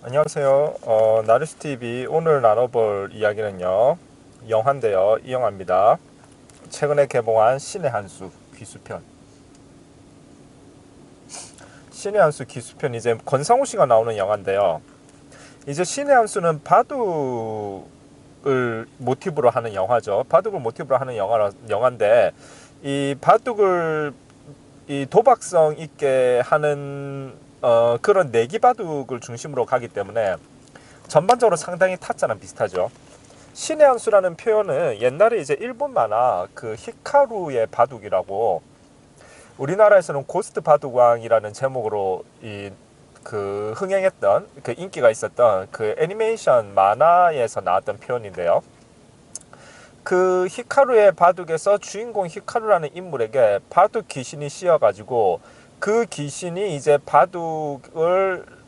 안녕하세요. 나르스TV 오늘 나눠볼 이야기는요. 영화인데요. 이 영화입니다. 최근에 개봉한 신의 한 수 귀수편. 신의 한 수 귀수편 이제 권상우 씨가 나오는 영화인데요. 이제 신의 한 수는 바둑을 모티브로 하는 영화죠. 바둑을 모티브로 하는 영화인데 이 바둑을 이 도박성 있게 하는 그런 내기 바둑을 중심으로 가기 때문에 전반적으로 상당히 타짜랑 비슷하죠. 신의 한 수라는 표현은 옛날에 이제 일본 만화 그 히카루의 바둑이라고 우리나라에서는 고스트 바둑왕이라는 제목으로 이 그 흥행했던 그 인기가 있었던 그 애니메이션 만화에서 나왔던 표현인데요. 그 히카루의 바둑에서 주인공 히카루라는 인물에게 바둑 귀신이 씌어가지고 그 귀신이 이제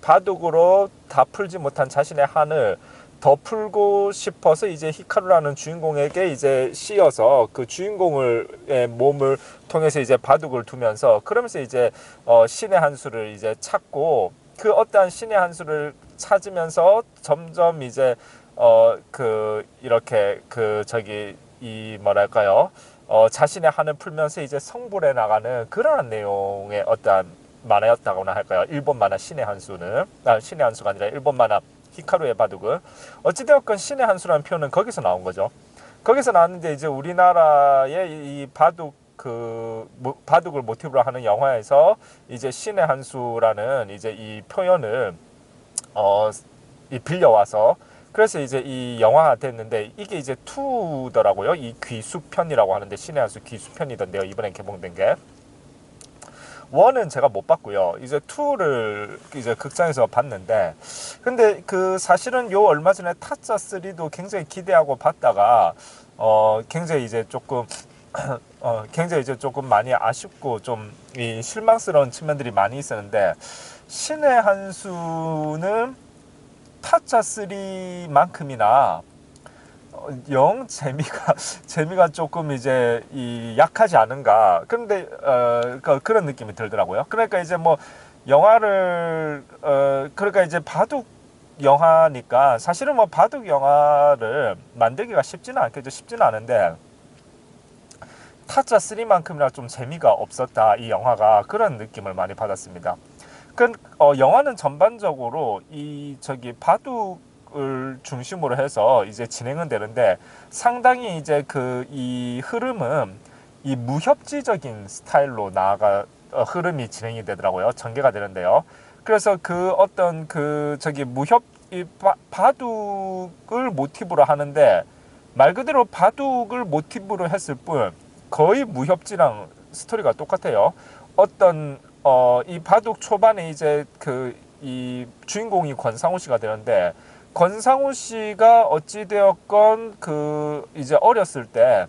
바둑으로 다 풀지 못한 자신의 한을 더 풀고 싶어서 이제 히카루라는 주인공에게 이제 씌어서 그 주인공의 몸을 통해서 이제 바둑을 두면서 그러면서 이제 신의 한 수를 이제 찾고 그 어떠한 신의 한 수를 찾으면서 점점 이제 이렇게 이 뭐랄까요 자신의 한을 풀면서 이제 성불해 나가는 그러한 내용의 어떠한 만화였다고나 할까요. 일본 만화 신의 한수는 신의 한수가 아니라 일본 만화 히카루의 바둑은 어찌되었건 신의 한수라는 표현은 거기서 나온 거죠. 거기서 나왔는데 이제 우리나라의 이 바둑을 모티브로 하는 영화에서 이제 신의 한수라는 이제 이 표현을 빌려와서 그래서 이제 이 영화가 됐는데 이게 이제 2더라고요. 이 귀수편이라고 하는데 신의 한수 귀수편이던데요. 이번에 개봉된 게. 1은 제가 못 봤고요. 이제 2를 이제 극장에서 봤는데 근데 그 사실은 요 얼마 전에 타짜 3도 굉장히 기대하고 봤다가 굉장히 이제 조금 굉장히 이제 조금 많이 아쉽고 좀 이 실망스러운 측면들이 많이 있었는데 신의 한수는 타짜 3만큼이나 영 재미가 조금 이제 약하지 않은가. 그런데 그런 느낌이 들더라고요. 그러니까 이제 뭐 영화를 그러니까 이제 바둑 영화니까 사실은 뭐 바둑 영화를 만들기가 쉽지는 않겠죠. 쉽지는 않은데 타짜 3만큼이나 좀 재미가 없었다 이 영화가. 그런 느낌을 많이 받았습니다. 영화는 전반적으로 바둑을 중심으로 해서 이제 진행은 되는데 상당히 이제 이 흐름은 이 무협지적인 스타일로 흐름이 진행이 되더라고요. 전개가 되는데요. 그래서 바둑을 모티브로 하는데 말 그대로 바둑을 모티브로 했을 뿐 거의 무협지랑 스토리가 똑같아요. 이 바둑 초반에 이제 이 주인공이 권상우 씨가 되는데 권상우 씨가 어찌되었건 이제 어렸을 때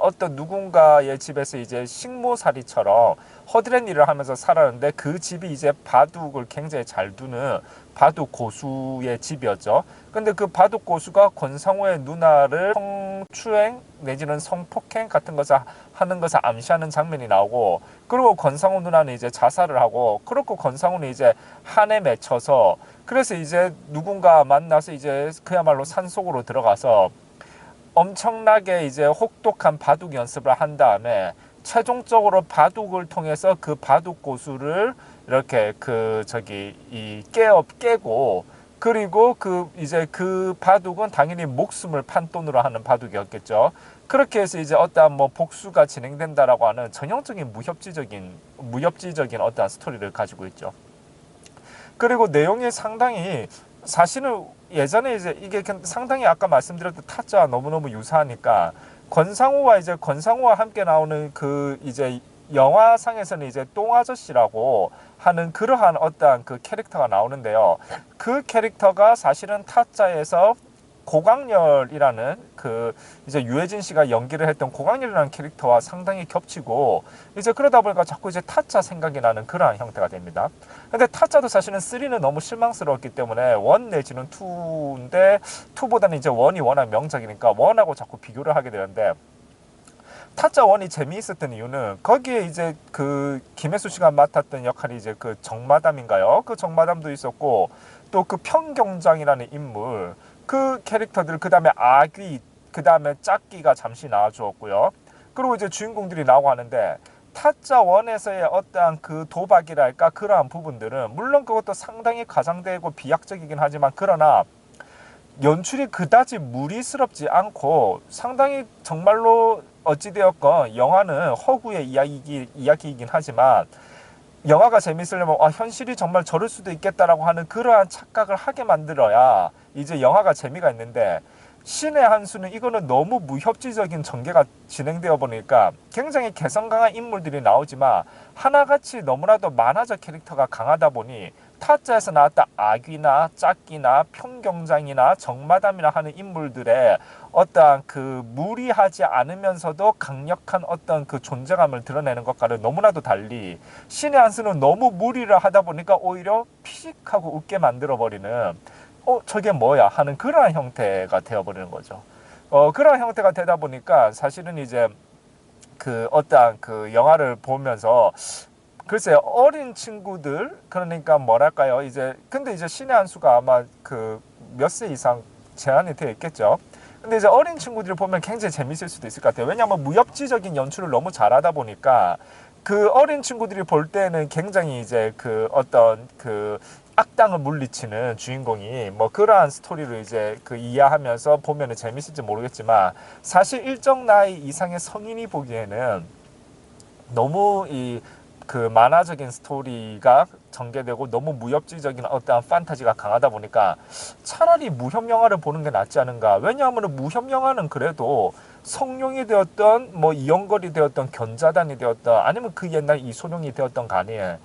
어떤 누군가의 집에서 이제 식모살이처럼 허드렛 일을 하면서 살았는데 그 집이 이제 바둑을 굉장히 잘 두는 바둑 고수의 집이었죠. 근데 그 바둑 고수가 권상우의 누나를 성추행 내지는 성폭행 같은 것을 하는 것을 암시하는 장면이 나오고, 그리고 권상우 누나는 이제 자살을 하고, 그렇고 권상우는 이제 한에 맺혀서 그래서 이제 누군가 만나서 이제 그야말로 산속으로 들어가서 엄청나게 이제 혹독한 바둑 연습을 한 다음에 최종적으로 바둑을 통해서 그 바둑 고수를 이렇게 깨고, 그리고 이제 그 바둑은 당연히 목숨을 판돈으로 하는 바둑이었겠죠. 그렇게 해서 이제 어떠한 뭐 복수가 진행된다라고 하는 전형적인 무협지적인 어떠한 스토리를 가지고 있죠. 그리고 내용이 상당히 사실은 예전에 이제 이게 상당히 아까 말씀드렸던 타짜와 너무너무 유사하니까 권상우와 함께 나오는 이제 영화상에서는 이제 똥아저씨라고 하는 그러한 어떠한 그 캐릭터가 나오는데요. 그 캐릭터가 사실은 타짜에서 고강렬이라는 이제 유해진 씨가 연기를 했던 고강렬이라는 캐릭터와 상당히 겹치고 이제 그러다 보니까 자꾸 이제 타짜 생각이 나는 그러한 형태가 됩니다. 근데 타짜도 사실은 3는 너무 실망스러웠기 때문에 1 내지는 2인데 2보다는 이제 1이 워낙 명작이니까 1하고 자꾸 비교를 하게 되는데 타짜 원이 재미있었던 이유는 거기에 이제 그 김혜수 씨가 맡았던 역할이 이제 그 정마담인가요? 그 정마담도 있었고 또 그 평경장이라는 인물 그 캐릭터들 그다음에 아귀 그다음에 짝귀가 잠시 나와주었고요. 그리고 이제 주인공들이 나오고 하는데 타짜 원에서의 어떠한 그 도박이랄까 그러한 부분들은 물론 그것도 상당히 과장되고 비약적이긴 하지만 그러나 연출이 그다지 무리스럽지 않고 상당히 정말로 어찌되었건 영화는 허구의 이야기이긴 하지만 영화가 재밌으려면 현실이 정말 저럴 수도 있겠다라고 하는 그러한 착각을 하게 만들어야 이제 영화가 재미가 있는데 신의 한 수는 이거는 너무 무협지적인 전개가 진행되어 보니까 굉장히 개성 강한 인물들이 나오지만 하나같이 너무나도 만화적 캐릭터가 강하다 보니 타짜에서 나왔던 아귀나 짝귀나 평경장이나 정마담이나 하는 인물들의 어떠한 그 무리하지 않으면서도 강력한 어떤 그 존재감을 드러내는 것과는 너무나도 달리 신의 한 수는 너무 무리를 하다 보니까 오히려 피식하고 웃게 만들어버리는 저게 뭐야 하는 그러한 형태가 되어버리는 거죠. 그러한 형태가 되다 보니까 사실은 이제 그 어떠한 그 영화를 보면서 글쎄요 어린 친구들 그러니까 뭐랄까요 이제 근데 이제 신의 한 수가 아마 그 몇 세 이상 제한이 되어 있겠죠. 근데 이제 어린 친구들을 보면 굉장히 재밌을 수도 있을 것 같아요. 왜냐하면 무협지적인 연출을 너무 잘하다 보니까 그 어린 친구들이 볼 때는 굉장히 이제 그 어떤 그 악당을 물리치는 주인공이 뭐 그러한 스토리를 이제 그 이해하면서 보면은 재밌을지 모르겠지만 사실 일정 나이 이상의 성인이 보기에는 너무 이 그 만화적인 스토리가 전개되고 너무 무협지적인 어떠한 판타지가 강하다 보니까 차라리 무협 영화를 보는 게 낫지 않은가. 왜냐하면 무협 영화는 그래도 성룡이 되었던 뭐 이영걸이 되었던 견자단이 되었던 아니면 그 옛날 이소룡이 되었던 간에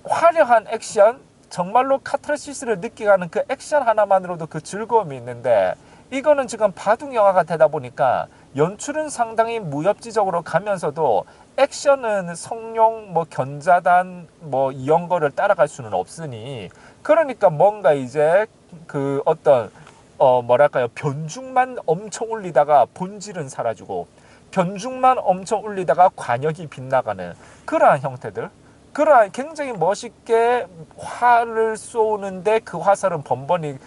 화려한 액션 정말로 카타르시스를 느끼게 하는 그 액션 하나만으로도 그 즐거움이 있는데 이거는 지금 바둑 영화가 되다 보니까 연출은 상당히 무협지적으로 가면서도 액션은 성룡 뭐 견자단 뭐 이영거를 따라갈 수는 없으니 그러니까 뭔가 이제 그 어떤 뭐랄까요 변죽만 엄청 올리다가 본질은 사라지고 변죽만 엄청 올리다가 관역이 빗나가는 그러한 형태들 그러한 굉장히 멋있게 화를 쏘는데 그 화살은 번번이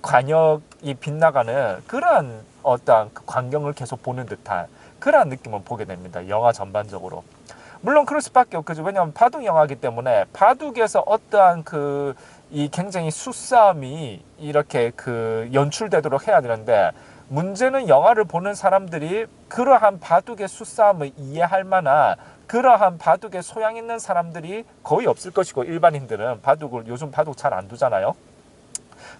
관역이 빗나가는 그러한 어떠한 그 광경을 계속 보는 듯한 그러한 느낌을 보게 됩니다. 영화 전반적으로. 물론 그럴 수밖에 없겠죠. 왜냐하면 바둑 영화이기 때문에 바둑에서 어떠한 그 이 굉장히 수싸움이 이렇게 그 연출되도록 해야 되는데 문제는 영화를 보는 사람들이 그러한 바둑의 수싸움을 이해할 만한 그러한 바둑에 소양 있는 사람들이 거의 없을 것이고 일반인들은 바둑을 요즘 바둑 잘 안 두잖아요.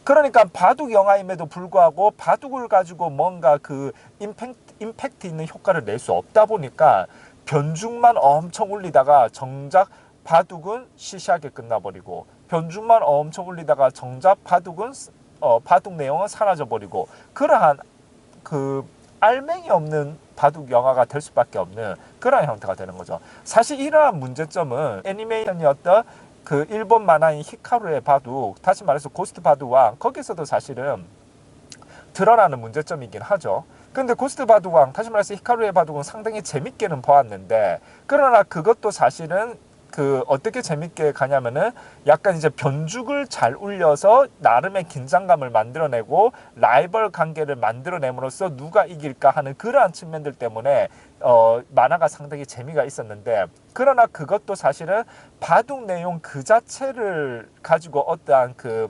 그러니까 바둑 영화임에도 불구하고 바둑을 가지고 뭔가 그 임팩트 있는 효과를 낼 수 없다 보니까 변죽만 엄청 올리다가 정작 바둑은 시시하게 끝나버리고 변죽만 엄청 올리다가 정작 바둑은 바둑 내용은 사라져버리고 그러한 그 알맹이 없는 바둑 영화가 될 수밖에 없는 그런 형태가 되는 거죠. 사실 이러한 문제점은 애니메이션이었던 그 일본 만화인 히카루의 바둑, 다시 말해서 고스트 바둑왕 거기서도 사실은 드러나는 문제점이긴 하죠. 근데 고스트 바둑왕, 다시 말해서 히카루의 바둑은 상당히 재밌게는 보았는데 그러나 그것도 사실은 그 어떻게 재밌게 가냐면은 약간 이제 변죽을 잘 울려서 나름의 긴장감을 만들어내고 라이벌 관계를 만들어냄으로써 누가 이길까 하는 그러한 측면들 때문에 만화가 상당히 재미가 있었는데 그러나 그것도 사실은 바둑 내용 그 자체를 가지고 어떠한 그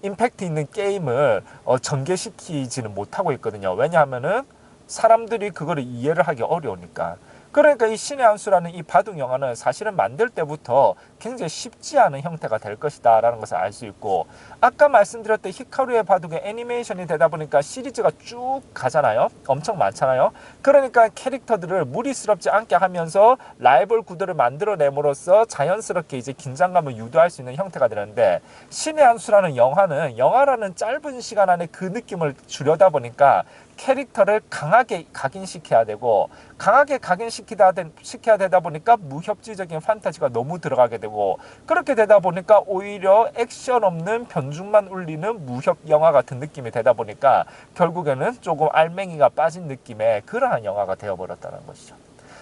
임팩트 있는 게임을 전개시키지는 못하고 있거든요. 왜냐하면은 사람들이 그거를 이해를 하기 어려우니까. 그러니까 이 신의 한 수라는 이 바둑 영화는 사실은 만들 때부터 굉장히 쉽지 않은 형태가 될 것이다 라는 것을 알 수 있고 아까 말씀드렸던 히카루의 바둑의 애니메이션이 되다 보니까 시리즈가 쭉 가잖아요. 엄청 많잖아요. 그러니까 캐릭터들을 무리스럽지 않게 하면서 라이벌 구도를 만들어냄으로써 자연스럽게 이제 긴장감을 유도할 수 있는 형태가 되는데 신의 한 수라는 영화는 영화라는 짧은 시간 안에 그 느낌을 주려다 보니까 캐릭터를 강하게 각인시켜야 되고, 강하게 각인시켜야 되다 보니까 무협지적인 판타지가 너무 들어가게 되고, 그렇게 되다 보니까 오히려 액션 없는 변죽만 울리는 무협 영화 같은 느낌이 되다 보니까 결국에는 조금 알맹이가 빠진 느낌의 그러한 영화가 되어버렸다는 것이죠.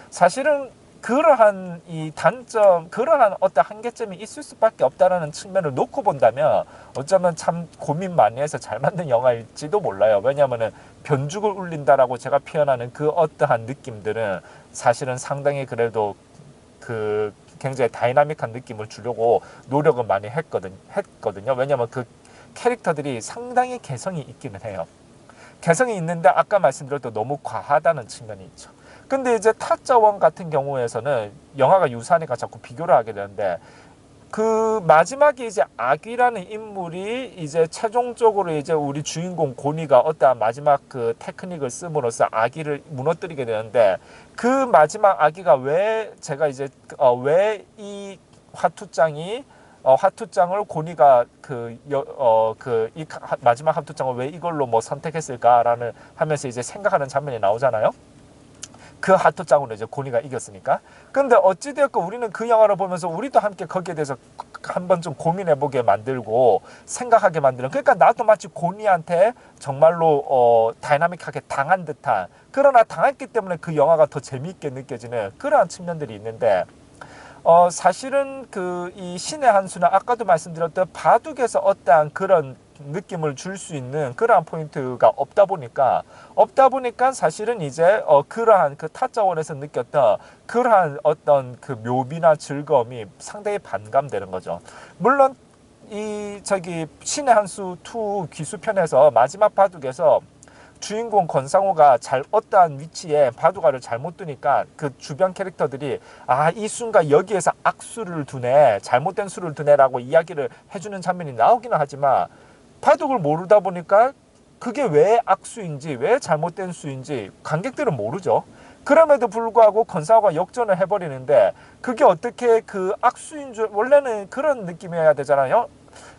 사실은 그러한 이 단점, 그러한 어떤 한계점이 있을 수밖에 없다는 측면을 놓고 본다면 어쩌면 참 고민 많이 해서 잘 만든 영화일지도 몰라요. 왜냐하면 변죽을 울린다라고 제가 표현하는 그 어떠한 느낌들은 사실은 상당히 그래도 그 굉장히 다이나믹한 느낌을 주려고 노력을 많이 했거든요. 왜냐하면 그 캐릭터들이 상당히 개성이 있기는 해요. 개성이 있는데 아까 말씀드렸던 너무 과하다는 측면이 있죠. 근데 이제 타짜원 같은 경우에서는 영화가 유사하니까 자꾸 비교를 하게 되는데, 그 마지막에 이제 아귀라는 인물이 이제 최종적으로 이제 우리 주인공 고니가 어떠한 마지막 그 테크닉을 씀으로써 아귀를 무너뜨리게 되는데, 그 마지막 아귀가 왜 제가 이제 왜 이 화투장이 화투장을 고니가 이 마지막 화투장을 왜 이걸로 뭐 선택했을까라는 하면서 이제 생각하는 장면이 나오잖아요. 그 하트장으로 이제 고니가 이겼으니까. 근데 어찌되었건 우리는 그 영화를 보면서 우리도 함께 거기에 대해서 한번 좀 고민해보게 만들고 생각하게 만드는, 그러니까 나도 마치 고니한테 정말로 다이나믹하게 당한 듯한, 그러나 당했기 때문에 그 영화가 더 재미있게 느껴지는 그러한 측면들이 있는데, 사실은 이 신의 한 수는 아까도 말씀드렸던 바둑에서 어떠한 그런 느낌을 줄 수 있는 그러한 포인트가 없다 보니까 사실은 이제 그러한 그 타짜원에서 느꼈던 그러한 어떤 그 묘미나 즐거움이 상당히 반감되는 거죠. 물론 이 신의 한 수 2 귀수편에서 마지막 바둑에서 주인공 권상우가 어떠한 위치에 바둑알을 잘못 두니까 그 주변 캐릭터들이 이 순간 여기에서 악수를 두네, 잘못된 수를 두네라고 이야기를 해주는 장면이 나오기는 하지만, 바둑을 모르다 보니까 그게 왜 악수인지 왜 잘못된 수인지 관객들은 모르죠. 그럼에도 불구하고 권상우가 역전을 해버리는데, 그게 어떻게 그 악수인 줄, 원래는 그런 느낌이어야 되잖아요.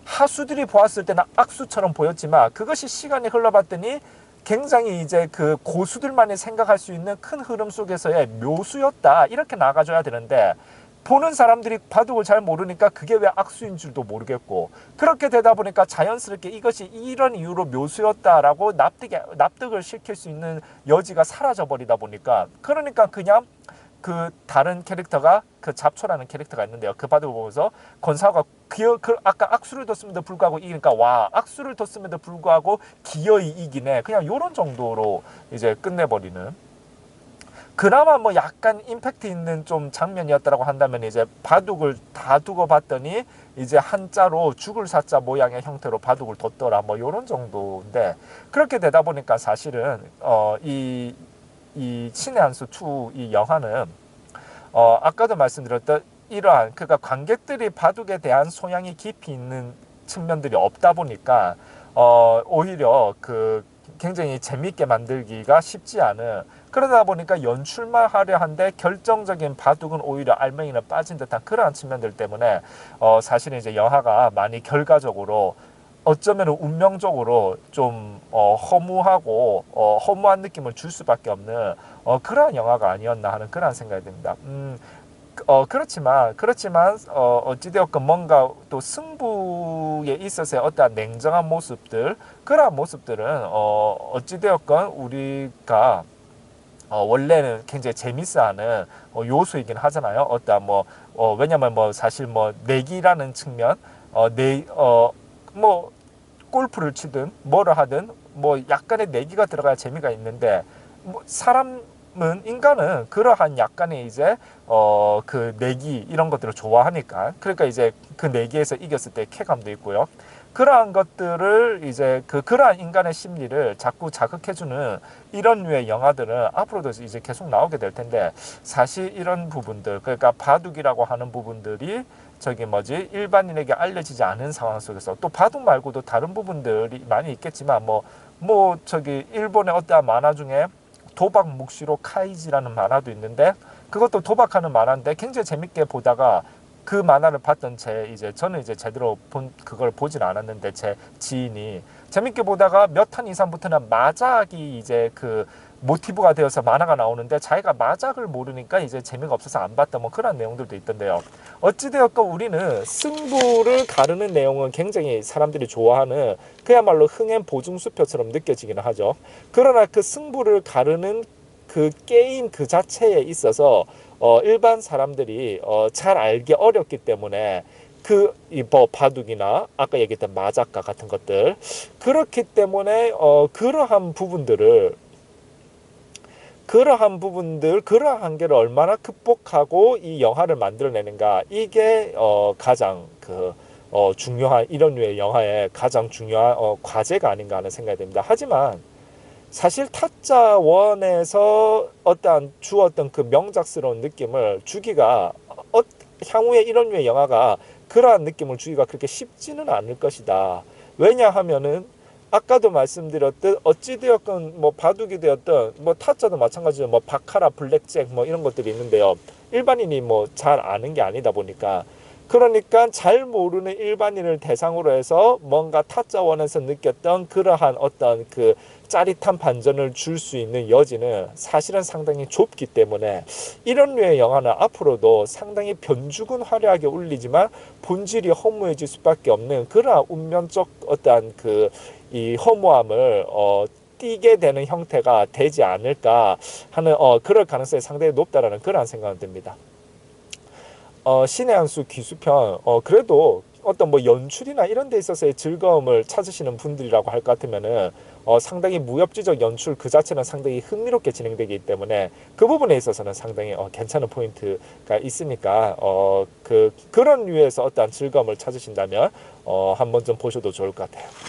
하수들이 보았을 때는 악수처럼 보였지만 그것이 시간이 흘러봤더니 굉장히 이제 그 고수들만이 생각할 수 있는 큰 흐름 속에서의 묘수였다, 이렇게 나가줘야 되는데, 보는 사람들이 바둑을 잘 모르니까 그게 왜 악수인 줄도 모르겠고, 그렇게 되다 보니까 자연스럽게 이것이 이런 이유로 묘수였다라고 납득을 시킬 수 있는 여지가 사라져 버리다 보니까, 그러니까 그냥 그 다른 캐릭터가 그 잡초라는 캐릭터가 있는데요. 그 바둑을 보면서 권사가 아까 악수를 뒀음에도 불구하고 이기니까 와, 악수를 뒀음에도 불구하고 기어이 이기네, 그냥 요런 정도로 이제 끝내버리는, 그나마 뭐 약간 임팩트 있는 좀 장면이었다라고 한다면 이제 바둑을 다 두고 봤더니 이제 한자로 죽을 사자 모양의 형태로 바둑을 뒀더라, 뭐 요런 정도인데, 그렇게 되다 보니까 사실은 이 신의 한 수 2 이 영화는 아까도 말씀드렸던 이러한, 그러니까 관객들이 바둑에 대한 소양이 깊이 있는 측면들이 없다 보니까 오히려 굉장히 재미있게 만들기가 쉽지 않은, 그러다 보니까 연출만 하려 한데 결정적인 바둑은 오히려 알맹이는 빠진 듯한 그러한 측면들 때문에 사실은 이제 영화가 많이 결과적으로 어쩌면 운명적으로 좀 허무하고 허무한 느낌을 줄 수밖에 없는 그러한 영화가 아니었나 하는 그런 생각이 듭니다. 그렇지만 어찌되었건 뭔가 또 승부에 있어서의 어떠한 냉정한 모습들, 그러한 모습들은 어찌되었건 우리가 원래는 굉장히 재밌어하는 요소이긴 하잖아요. 어떠한 왜냐면 사실 내기라는 측면, 뭐 골프를 치든 뭐를 하든 약간의 내기가 들어가야 재미가 있는데, 인간은 그러한 약간의 이제 그 내기 이런 것들을 좋아하니까, 그러니까 이제 그 내기에서 이겼을 때 쾌감도 있고요. 그러한 것들을 이제 그러한 인간의 심리를 자꾸 자극해주는 이런 류의 영화들은 앞으로도 이제 계속 나오게 될 텐데, 사실 이런 부분들, 그러니까 바둑이라고 하는 부분들이 일반인에게 알려지지 않은 상황 속에서, 또 바둑 말고도 다른 부분들이 많이 있겠지만 일본의 어떠한 만화 중에 도박 묵시로 카이지라는 만화도 있는데, 그것도 도박하는 만화인데 굉장히 재밌게 보다가 그 만화를 봤던 저는 이제 제대로 그걸 보진 않았는데 제 지인이 재밌게 보다가 몇 탄 이상부터는 마작이 이제 그 모티브가 되어서 만화가 나오는데 자기가 마작을 모르니까 이제 재미가 없어서 안 봤다 뭐 그런 내용들도 있던데요. 어찌되었건 우리는 승부를 가르는 내용은 굉장히 사람들이 좋아하는 그야말로 흥행 보증수표처럼 느껴지기는 하죠. 그러나 그 승부를 가르는 그 게임 그 자체에 있어서 일반 사람들이 잘 알기 어렵기 때문에 뭐 바둑이나 아까 얘기했던 마작과 같은 것들 그렇기 때문에 그러한 한계를 얼마나 극복하고 이 영화를 만들어내는가 이게 가장 중요한 이런 류의 영화의 가장 중요한 과제가 아닌가 하는 생각이 듭니다. 하지만 사실 타짜 원에서 주었던 그 명작스러운 느낌을 주기가 향후에 이런 류의 영화가 그러한 느낌을 주기가 그렇게 쉽지는 않을 것이다. 왜냐하면은 아까도 말씀드렸듯 어찌되었건 뭐 바둑이 되었던 뭐 타짜도 마찬가지로 뭐 바카라 블랙잭 뭐 이런 것들이 있는데요. 일반인이 뭐 잘 아는 게 아니다 보니까 그러니까 잘 모르는 일반인을 대상으로 해서 뭔가 타짜원에서 느꼈던 그러한 어떤 그 짜릿한 반전을 줄 수 있는 여지는 사실은 상당히 좁기 때문에 이런 류의 영화는 앞으로도 상당히 변죽은 화려하게 울리지만 본질이 허무해질 수밖에 없는 그러한 운명적 어떠한 이 허무함을 띠게 되는 형태가 되지 않을까 하는 그럴 가능성이 상당히 높다라는 그러한 생각은 듭니다. 신의 한 수 귀수편 그래도 어떤 뭐 연출이나 이런 데 있어서의 즐거움을 찾으시는 분들이라고 할 것 같으면은 상당히 무협지적 연출 그 자체는 상당히 흥미롭게 진행되기 때문에 그 부분에 있어서는 상당히 괜찮은 포인트가 있으니까 그런 류에서 어떠한 즐거움을 찾으신다면 한번 좀 보셔도 좋을 것 같아요.